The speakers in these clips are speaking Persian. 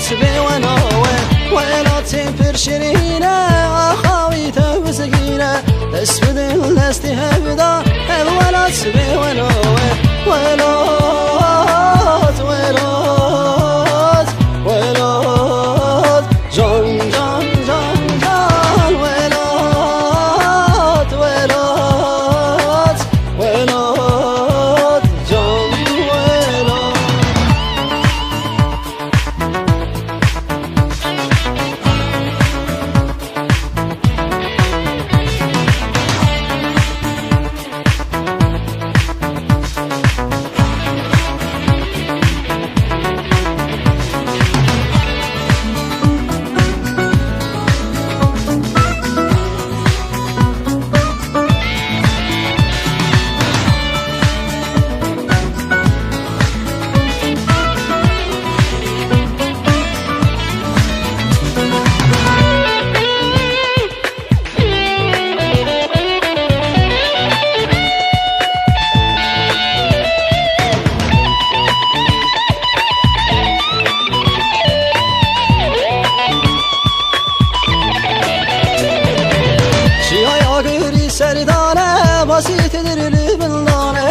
سبي وناوي ولا تنفر شرينا أخاوي توزقينا اسفد الاستهبدا ولا سبي وناوي ولات ولات ولات جان جان جان جان ولات ولات ولات جان ولات سردانه بسيط درلي بندانه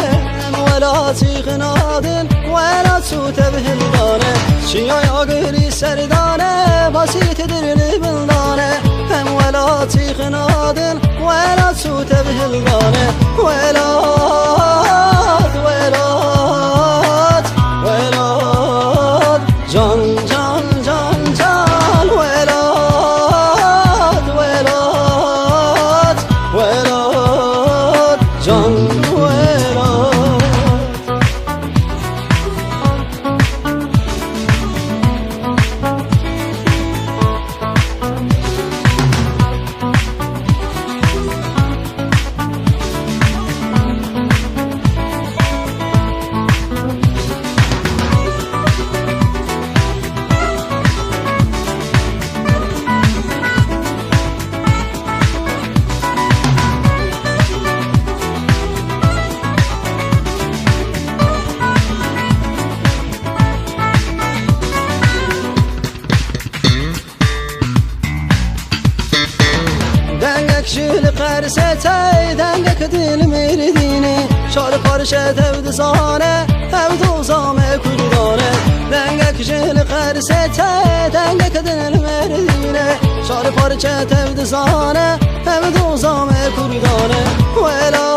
ولا تيخنادن ولا تسوت بهلدانه شيا ياغري سردانه بسيط درلي بندانه هم ولا تيخنادن ولا تسوت بهلدانه ولات ولات ولات جان جان جان جان ولات ولات ولات جان ولات شل قرسته دنگك دل مردینه شال پارشه تود زانه تود زامه کردانه دنگك شل قرسته دنگك دل مردینه شال پارشه تود زانه تود زامه کردانه ولا